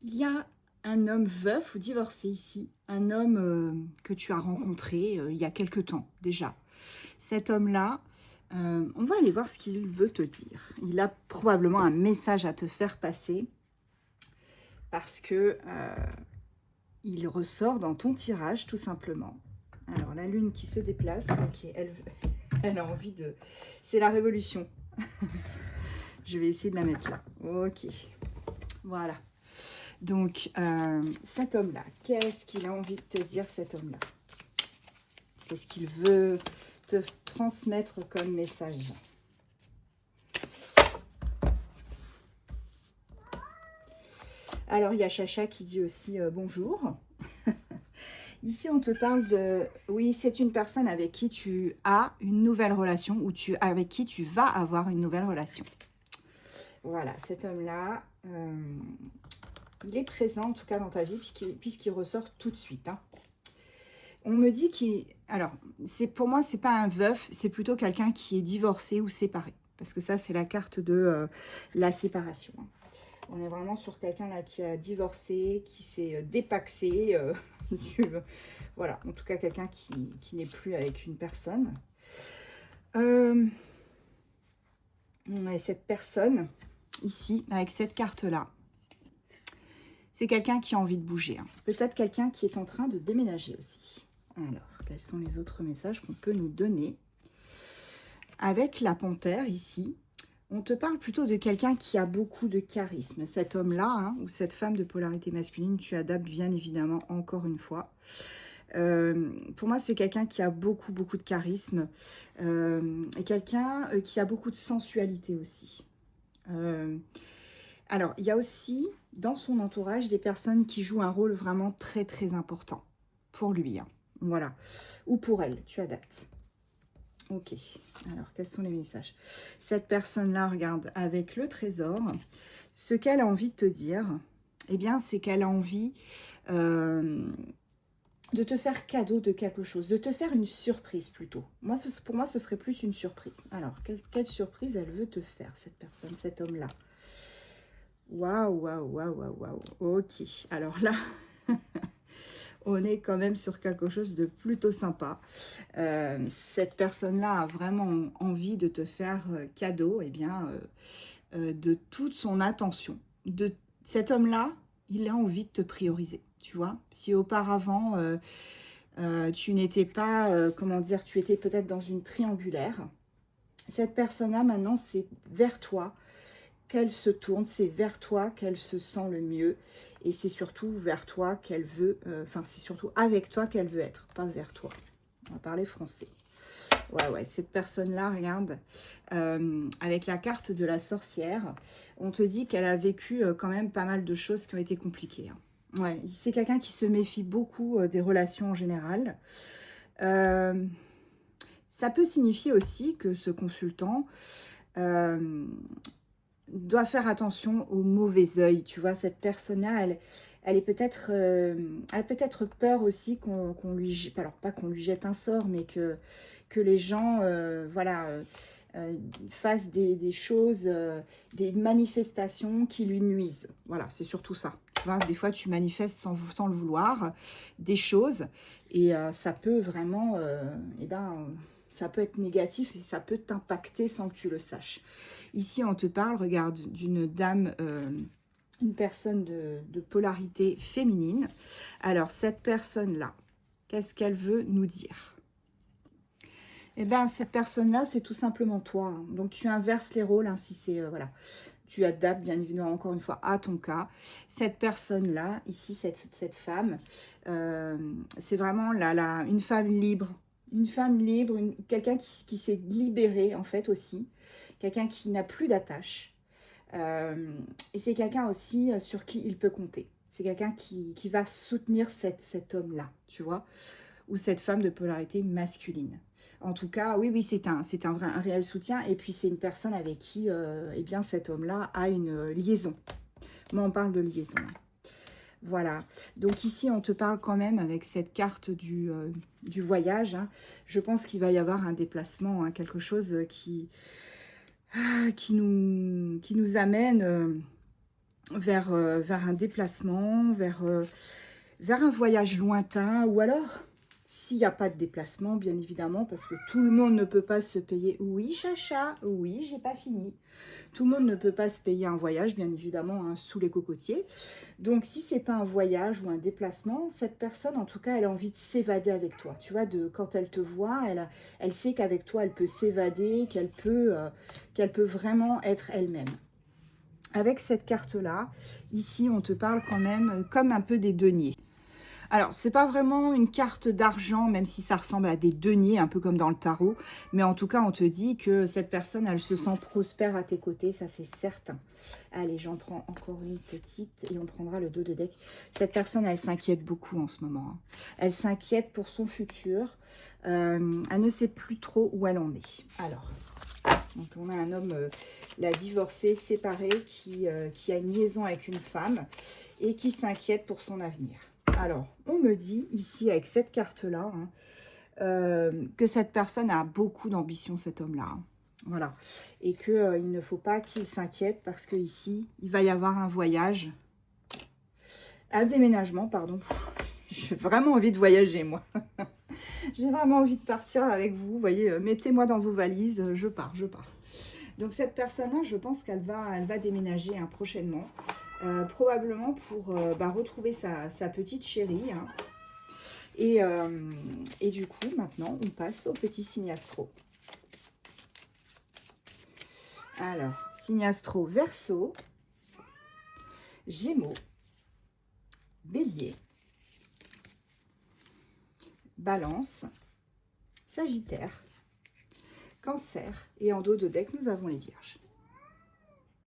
Il y a un homme veuf ou divorcé ici, un homme que tu as rencontré il y a quelque temps déjà. Cet homme-là, on va aller voir ce qu'il veut te dire. Il a probablement un message à te faire passer parce que il ressort dans ton tirage tout simplement. Alors la lune qui se déplace, ok, elle a envie de... C'est la révolution. Je vais essayer de la mettre là. Ok, voilà. Donc, cet homme-là, qu'est-ce qu'il a envie de te dire, cet homme-là? Qu'est-ce qu'il veut te transmettre comme message? Alors, il y a Chacha qui dit aussi bonjour. Ici, on te parle de... Oui, c'est une personne avec qui tu as une nouvelle relation ou avec qui tu vas avoir une nouvelle relation. Voilà, cet homme-là, il est présent en tout cas dans ta vie puisqu'il ressort tout de suite. Hein. On me dit qu'il... Alors, pour moi, c'est pas un veuf, c'est plutôt quelqu'un qui est divorcé ou séparé. Parce que ça, c'est la carte de la séparation. Hein. On est vraiment sur quelqu'un là qui a divorcé, qui s'est dépaxé. Voilà, en tout cas, quelqu'un qui n'est plus avec une personne. Et cette personne, ici, avec cette carte-là, c'est quelqu'un qui a envie de bouger. Hein. Peut-être quelqu'un qui est en train de déménager aussi. Alors, quels sont les autres messages qu'on peut nous donner? Avec la panthère, ici, on te parle plutôt de quelqu'un qui a beaucoup de charisme. Cet homme-là, hein, ou cette femme de polarité masculine, tu adaptes bien évidemment encore une fois. Pour moi, c'est quelqu'un qui a beaucoup de charisme. Et quelqu'un qui a beaucoup de sensualité aussi. Alors, il y a aussi dans son entourage des personnes qui jouent un rôle vraiment très important pour lui. Hein. Voilà. Ou pour elle, tu adaptes. Ok. Alors, quels sont les messages? Cette personne-là, regarde, avec le trésor, ce qu'elle a envie de te dire, eh bien, c'est qu'elle a envie de te faire cadeau de quelque chose, de te faire une surprise plutôt. Pour moi, ce serait plus une surprise. Alors, quelle surprise elle veut te faire, cette personne, cet homme-là? Waouh. Ok, alors là, on est quand même sur quelque chose de plutôt sympa. Cette personne-là a vraiment envie de te faire cadeau, eh bien, de toute son attention. Cet homme-là, il a envie de te prioriser, tu vois. Si auparavant, tu n'étais pas, comment dire, tu étais peut-être dans une triangulaire, cette personne-là, maintenant, c'est vers toi qu'elle se tourne, c'est vers toi qu'elle se sent le mieux, et c'est surtout vers toi qu'elle veut, c'est surtout avec toi qu'elle veut être, pas vers toi. On va parler français. Ouais, cette personne-là, regarde, avec la carte de la sorcière, on te dit qu'elle a vécu quand même pas mal de choses qui ont été compliquées. Hein. Ouais, c'est quelqu'un qui se méfie beaucoup des relations en général. Ça peut signifier aussi que ce consultant doit faire attention au mauvais œil. Tu vois, cette personne-là, elle est peut-être, elle a peut-être peur aussi qu'on lui, alors pas qu'on lui jette un sort, mais que les gens, voilà, fassent des choses, des manifestations qui lui nuisent. Voilà, c'est surtout ça. Tu vois, des fois, tu manifestes sans le vouloir des choses, et ça peut vraiment, ça peut être négatif et ça peut t'impacter sans que tu le saches. Ici, on te parle, regarde, d'une dame, une personne de polarité féminine. Alors, cette personne-là, qu'est-ce qu'elle veut nous dire? Eh bien, cette personne-là, c'est tout simplement toi. Hein. Donc, tu inverses les rôles, hein, si c'est, voilà. Tu adaptes, bien évidemment, encore une fois, à ton cas. Cette personne-là, ici, cette femme, c'est vraiment une femme libre. Une femme libre, quelqu'un qui s'est libéré, en fait, aussi. Quelqu'un qui n'a plus d'attache. Et c'est quelqu'un aussi sur qui il peut compter. C'est quelqu'un qui va soutenir cet homme-là, tu vois, ou cette femme de polarité masculine. En tout cas, oui, c'est un réel soutien. Et puis, c'est une personne avec qui, eh bien, cet homme-là a une liaison. Moi, on parle de liaison. Voilà. Donc, ici, on te parle quand même avec cette carte du voyage. Hein. Je pense qu'il va y avoir un déplacement, hein, quelque chose qui nous amène vers un déplacement, vers un voyage lointain, ou alors, s'il n'y a pas de déplacement, bien évidemment, parce que tout le monde ne peut pas se payer. Oui, Chacha, oui, j'ai pas fini. Tout le monde ne peut pas se payer un voyage, bien évidemment, hein, sous les cocotiers. Donc, si c'est pas un voyage ou un déplacement, cette personne, en tout cas, elle a envie de s'évader avec toi. Tu vois, quand elle te voit, elle sait qu'avec toi, elle peut s'évader, qu'elle peut vraiment être elle-même. Avec cette carte-là, ici, on te parle quand même comme un peu des deniers. Alors, c'est pas vraiment une carte d'argent, même si ça ressemble à des deniers, un peu comme dans le tarot. Mais en tout cas, on te dit que cette personne, elle se sent prospère à tes côtés, ça c'est certain. Allez, j'en prends encore une petite et on prendra le dos de deck. Cette personne, elle s'inquiète beaucoup en ce moment, hein. Elle s'inquiète pour son futur. Elle ne sait plus trop où elle en est. Alors, donc on a un homme, la divorcé, séparé, qui a une liaison avec une femme et qui s'inquiète pour son avenir. Alors, on me dit ici, avec cette carte-là, hein, que cette personne a beaucoup d'ambition, cet homme-là. Hein. Voilà. Et qu'il ne faut pas qu'il s'inquiète parce que ici, il va y avoir un voyage, un déménagement, pardon. J'ai vraiment envie de voyager, moi. J'ai vraiment envie de partir avec vous. Vous voyez, mettez-moi dans vos valises, je pars, je pars. Donc, cette personne-là, je pense qu'elle va déménager hein, prochainement. Probablement pour retrouver sa petite chérie. Hein. Et du coup, maintenant, on passe au petit signe astro. Alors, signe astro Verseau, Gémeaux, Bélier, Balance, Sagittaire, Cancer. Et en dos de deck, nous avons les Vierges.